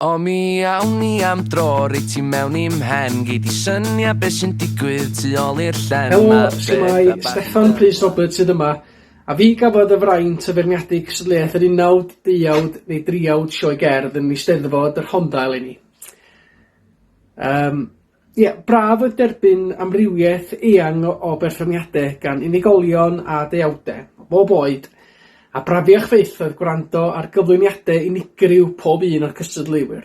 O mi awn ni am dro, reit ti mewn i'm hen, gei di syniad beth sy'n digwydd tu ôl i'r llen. Helo, shwmae, Steffan, Prys, Robert sydd yma, a fi gafodd y fraint o beirniadu cystadleuaeth yr Unawd, Deuawd neu Deuawd Sioe Gerdd yn Eisteddfod yr Rhondda eleni. Braf oedd derbyn amrywiaeth eang o berfformiadau gan unigolion a deuawdau, o bob oed, a brafiach fyth oedd gwrando ar gyflwyniadau unigryw pob un o'r cystadleuwyr.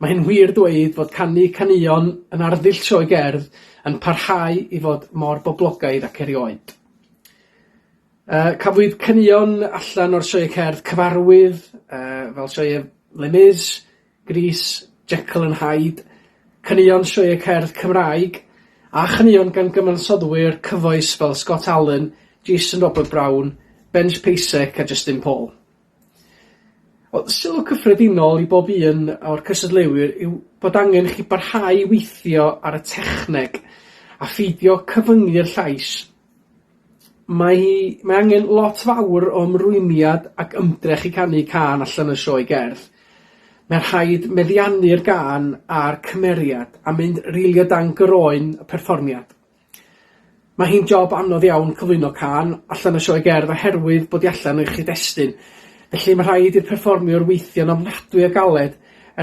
Mae hyn wir dweud fod canu canuon yn arddull Sioe Gerdd yn parhau i fod mor boblogaidd ac erioed. Cafwyd canuon allan o'r Sioe Gerdd cyfarwydd fel Sioe Lemis, Grys, Jekyll and Hyde, canuon Sioe Gerdd Cymraeg, a canuon gan gyfansoddwyr cyfoes fel Scott Allen, Jason Robert Brown, Ben Spacek a Justin Paul. Sylw cyffredinol i bob un o'r cystadleuwyr yw bod angen chi barhau i weithio ar y techneg a pheidio cyfyngu'r llais. Mae angen lot fawr o ymrwymiad ac ymdrech i canu cân allan y Sioe Gerdd. Mae'n rhaid meddiannu'r gân a'r cymeriad a mynd rilio dan groen y perfformiad. Mae hi'n job anodd iawn cyflwyno cân allan y Sioe Gerdd oherwydd bod i allan o'ch cyd-destun. Felly mae rhaid i'r perfformiwr weithio'n ofnadwy o galed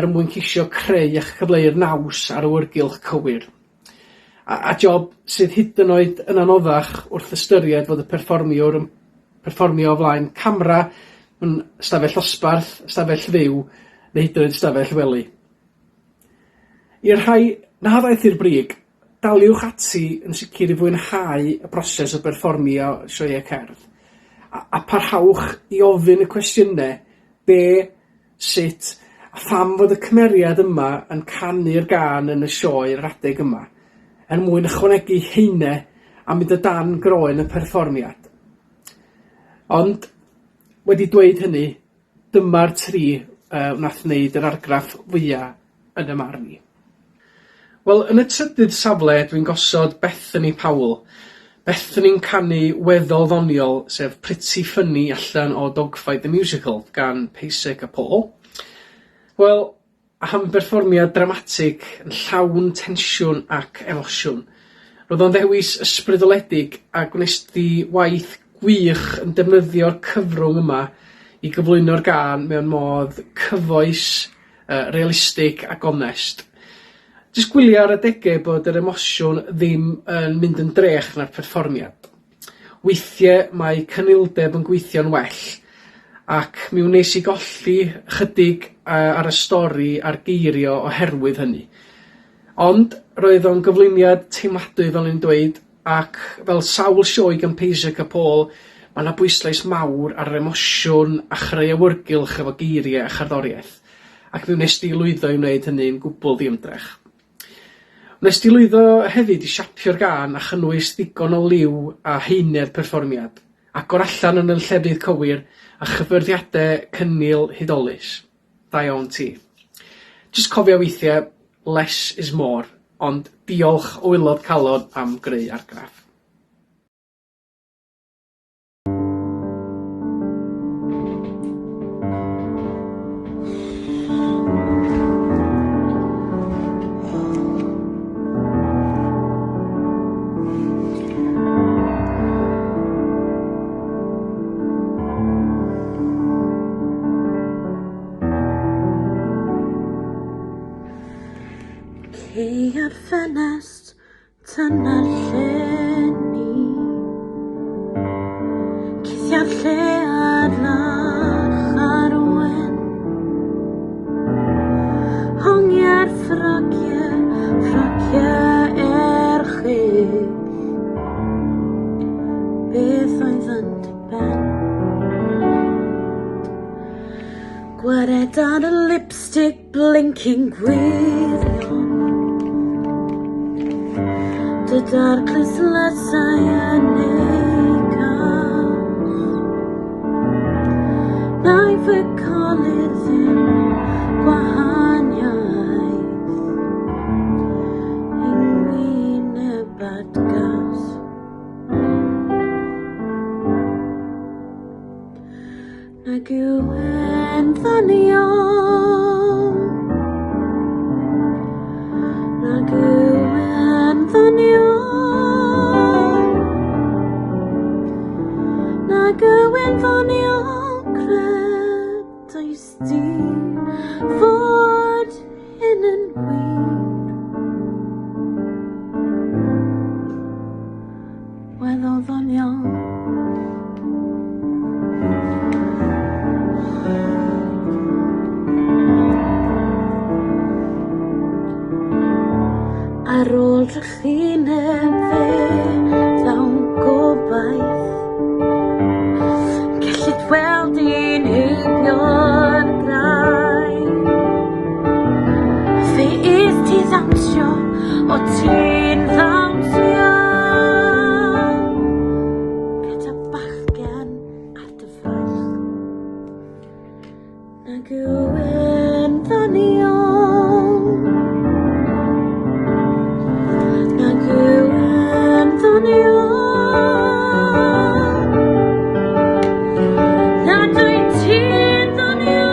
mwyn ceisio creu eich cyfleu'r naws ar y wyrgylch cywir. A job sydd hyd yn oed yn anoddach wrth ystyried fod y perfformiwr yn perfformio o flaen camera yn stafell osbarth, stafell fyw, neu hyd yn oed stafell wely. I'r rhai na ddaeth i'r brig, daliwch ati yn sicr i fwynhau y broses o berfformio Sioe Gerdd. A parhawch i ofyn y cwestiynau be, sut, a pham fod y cymeriad yma yn canu'r gân yn y sioe yr adeg yma, mwyn ychwanegu heinau a mynd o dan groen y perfformiad. Ond, wedi dweud hynny, dyma'r tri wnaeth wneud yr argraff fwyaf yn y marn i. Wel, yn y trydydd safle, dwi'n gosod Bethany Powell. Bethany'n canu weddol ddoniol, sef Pretty Funny allan o Dogfight the Musical, gan Spacek a Paul. Wel, am berfformiad dramatig yn llawn tensiwn ac emosiwn. Roedd o'n ddewis ysbrydoledig a gwneud waith gwych yn defnyddio'r cyfrwng yma i gyflwyno'r gân mewn modd cyfoes, realistig ac onest. Jyst gwylio ar adegau bod yr emosiwn ddim yn mynd yn drech na'r perfformiad. Weithiau mae cynildeb yn gweithio'n well, ac mi wnes i golli chydig ar y stori a'r geirio oherwydd hynny. Ond roedd o'n gyflwyniad teimladwy fel ni'n dweud, ac fel sawl sioe gan Spacek a Paul, mae yna bwyslais mawr ar yr emosiwn a chreu awyrgylch efo geiriau a cherddoriaeth, ac mi wnes i lwyddo i wneud hynny'n gwbl ddiymdrech. Wnes i lwyddo hefyd i siapio'r gân a chynnwys ddigon o liw a heiniau'r perfformiad, ac o'r allan yn y llefydd cywir a chyffyrddiadau cynnil hudolus. Da iawn ti. Jyst cofio weithiau, less is more, ond diolch o waelod calon am greu argraff. Cei ar ffenest tyna'r lle ni, cithiad lle adlach ar wen, hongiau'r ffragiau erchyll, beth oedd yn ben. Gwared ar y lipstick blinking gwirion, dy darclus lysau yn ei caws. Nai fy colir ddim gwahaniaeth yng ngwyneb at gas. Nag yw en ddaniol trychineb fe llawn gobaith. Gallu gweld i'n heibio'r graig. Fe is ti ddawnsio o ti'n ddawnsio gyda bachgen ar dy fraich. Nag yw'n ddoniol, nag yw'n ddoniol. Nad wyt ti'n ddoniol,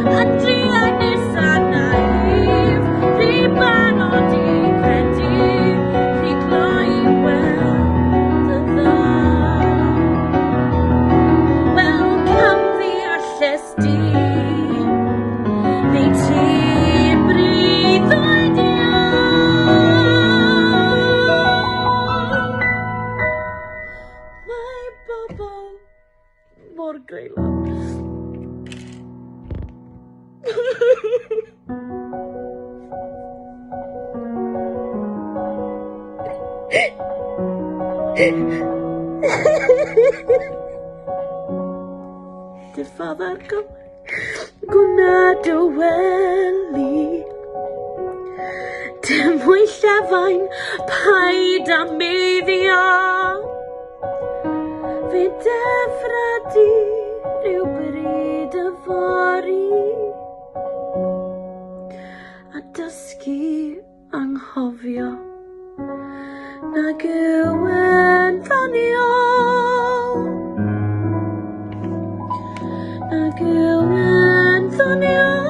a druan nesa naif, rhy banod i credu, rhy gloi weld y dda. Wel, camddi alles di, neu ti'n breuddwyd iawn. Mae bobl mor greulon. Dy father gwna dy weli. Dim mwy llefain paid a meddio. Fe defradu rhyw bryd y fori a dysgu anghofio nag yw'n ddoniol, nag yw'n ddoniol.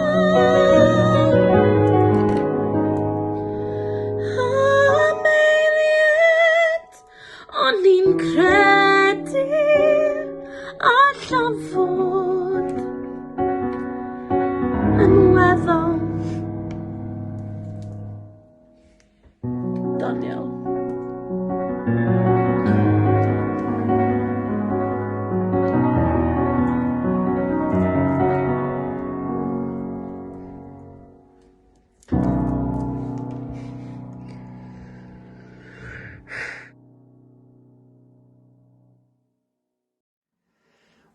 Am eiliad o'n i'n credu allan fod yn weddol doniol.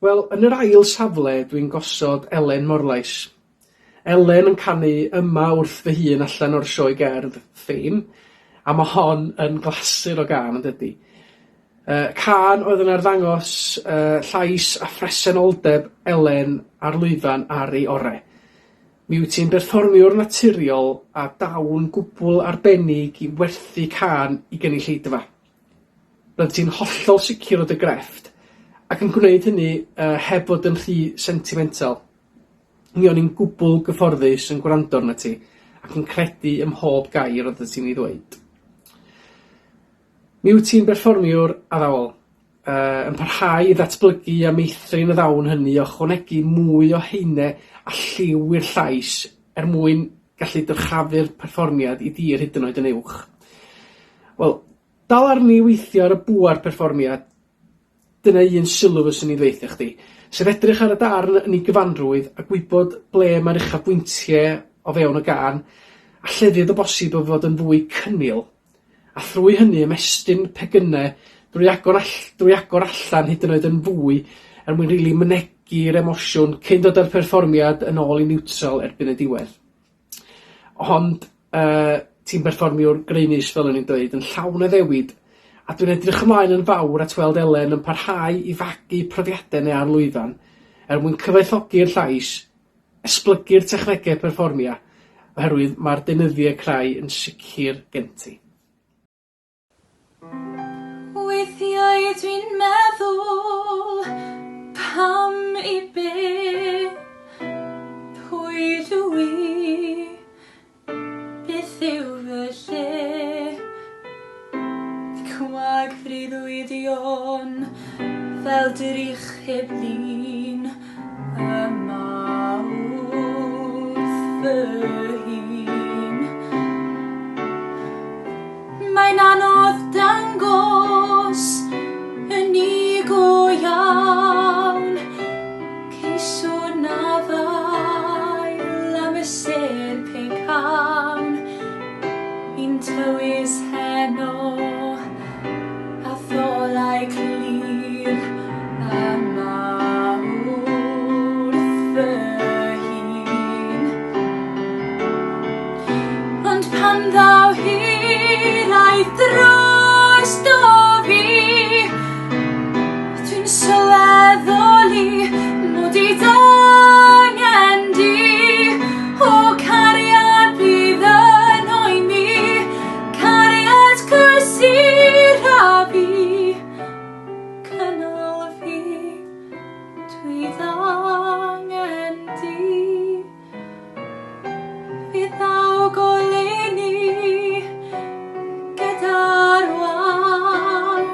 Wel, yn yr ail safle dwi'n gosod Elen Morlais. Elen yn canu Yma wrth fy hun allan o'r sioe gerdd Theme, a mae hon yn glasur o gân yn dydy. Cân oedd yn arddangos llais a phresenoldeb Elen a'r lwyfan ar ei ore. Mi wyt ti'n berfformiwr naturiol a dawn gwbl arbennig i werthu cân i gynulleidfa. Bydd ti'n hollol sicr o dy grefft, ac yn gwneud hynny heb fod yn rhy sentimental. Mi o'n i'n gwbl gyfforddus yn gwrando arna ti, ac yn credu ym mhob gair oedd ti'n ei ddweud. Mi wyt ti'n berfformiwr addawol, yn parhau i ddatblygu a meithrin y ddawn hynny o chwanegu mwy o heine a lliw i'r llais mwyn gallu dyrchafu'r perfformiad i dir hyd yn oed yn uwch. Wel, dal arni weithio ar y bwa'r perfformiad, dyna un sylw fyswn i ddweithio chdi, sef edrych ar y darn yn ei gyfanrwydd a gwybod ble mae'r uchafbwyntiau o fewn y gân, a llefydd o bosib o fod yn fwy cynnil, a thrwy hynny ymestyn pegynau drwy agor allan hyd yn oed yn fwy mwyn rili mynegu'r emosiwn cyn dod â'r perfformiad yn ôl i niwtral erbyn y diwedd. Ond ti'n perfformiwr greunus fel o'n i'n dweud yn llawn o ddewid, a dwi'n edrych ymlaen yn fawr at weld Elen yn parhau i fagu profiadau neu ar lwyfan mwyn cyfoethogi'r llais, esblygu'r technegau perfformia, oherwydd mae'r deunyddiau creu yn sicr gen ti. Weithiau dwi'n meddwl pam i be, pwy dwi, beth yw fy lle. Cwag freuddwydion fel drych heb lun yma wrth fy hun. Mae'n anodd dangos yn i go iawn, ceisio na ddail am y ser pecawn ddaw hiraeth drosto fi, dwi'n sylweddoli mod i angen di, o cariad bydd yn oeni, cariad cysura fi, cynnal fi, dwi angen di. Fydd ddaw goleni gyda'r wawr,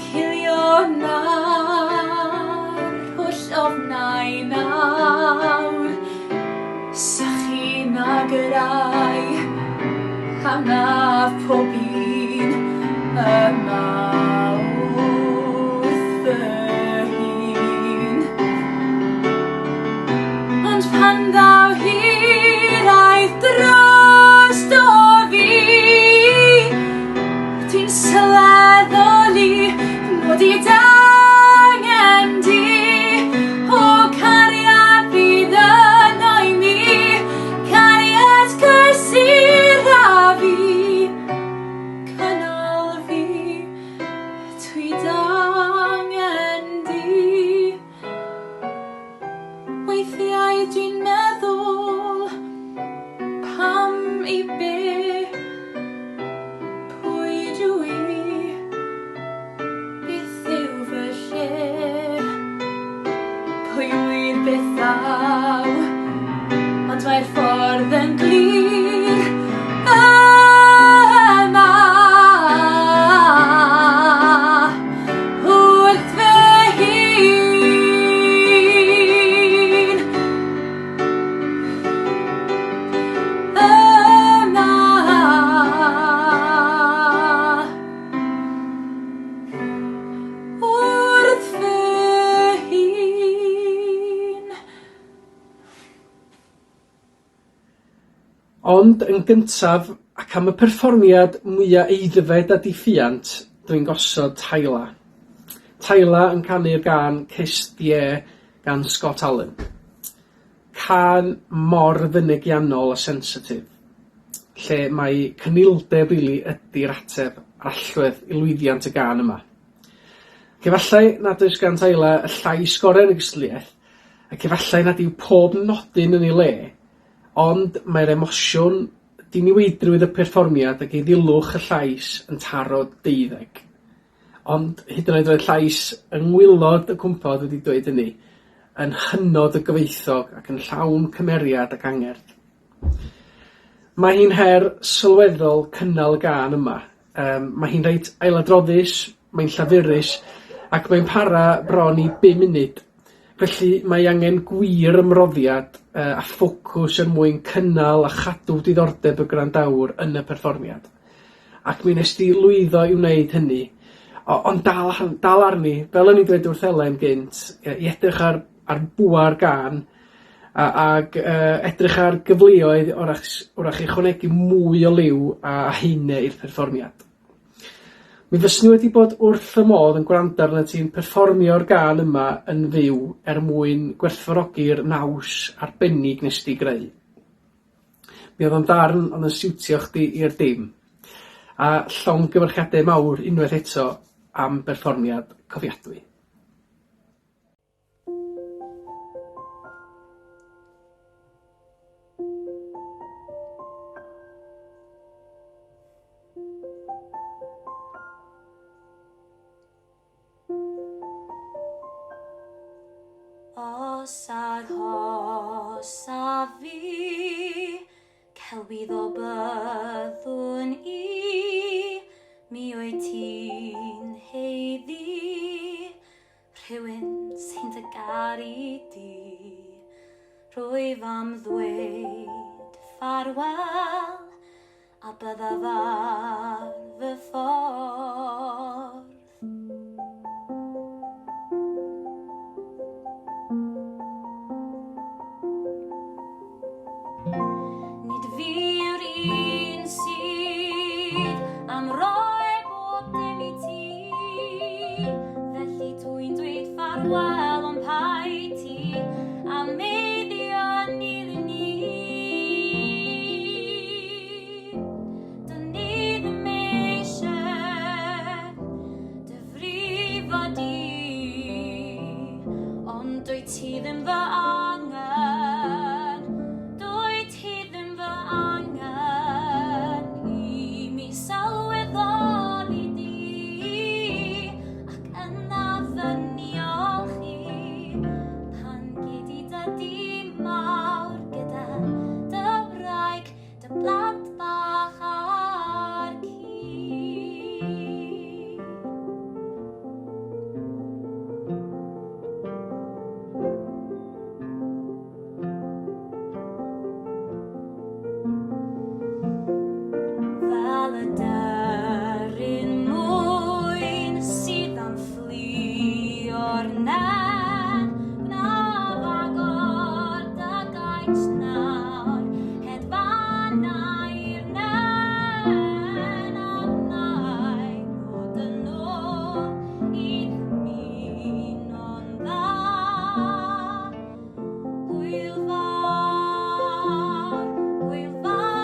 cilio nawr, hwll ofnau nawr, sychu na gyrau, hanaf pob un yma wrth fy hun. Ond pan ddaw hiraeth drosto fi, dwi'n sylweddoli mod i angen di, o cariad fydd yn oeni, cariad cysura fi, cynnal fi, dwi angen di. Weithiau dwi'n meddwl, pam I be, pwy dwi, beth yw fy lle, pwy wyr beth ddaw, ond mae'r ffordd yn glir yma, wrth fy hun, yma, wrth fy hun. Ond yn gyntaf, ac am y perfformiad mwyaf eiddfed a diffiant, dwi'n gosod Tyla. Tyla yn canu'r gân Cyst gan Scott Allan. Cân mor fynegiannol a sensitif, lle mae cynildeb rili ydi'r ateb a'r allwedd I lwyddiant y gân yma. Ac efallai nad oes gan Tyla y llais gorau yn y gystadleuaeth, ac efallai nad yw pob nodyn yn ei le, ond mae'r emosiwn, diniweidrwydd y perfformiad ac ei ddilwch y llais yn taro deuddeg. Ond hyd yn oed roedd llais yng ngwylod y cwmpod wedi dweud hynny, yn hynod y gyfoethog ac yn llawn cymeriad ac angerdd. Mae hi'n her sylweddol cynnal y gân yma. Mae hi'n reit ailadroddus, mae'n llafurus, ac mae'n para bron I 5 munud. Felly mae angen gwir ymroddiad a ffocws mwyn cynnal a chadw diddordeb y gwrandawr yn y perfformiad. Ac mi nes di lwyddo I wneud hynny. Ond dal arni, fel o'n i'n dweud wrth Elen gynt, I edrych ar bwa'r gân ac edrych ar gyfleoedd wrach ychwanegu mwy o liw a heine i'r perfformiad. Mi fyswn I wedi bod wrth y modd yn gwrando arna ti'n perfformio'r gân yma yn fyw mwyn gwerthfawrogi'r naws arbennig nes di greu. Mi oedd o'n darn ond yn siwtio chdi i'r dim, a llong gyfrchiadau mawr unwaith eto am berfformiad cofiadwy. Os arhos a fi, celwydd o byddwn I, mi oed ti'n heiddi, rhywun sy'n dy garu di, rwyf am ddweud ffarwel, a byddaf ar fy ffordd. Nid fi yw'r un sydd am roi bob dim I ti, felly dwi'n dweud ffarwel ond pai ti am meiddio iddyn ni. gynt nawr, hedfana i'r nen, ond na'i ddod yn ôl i ddymuno'n dda. Hwyl fawr, hwyl fawr,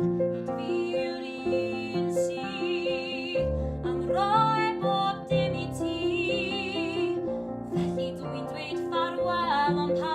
nid fi yw'r un sydd am roi bob dim i ti. Felly dwi'n dweud ffarwel ond pa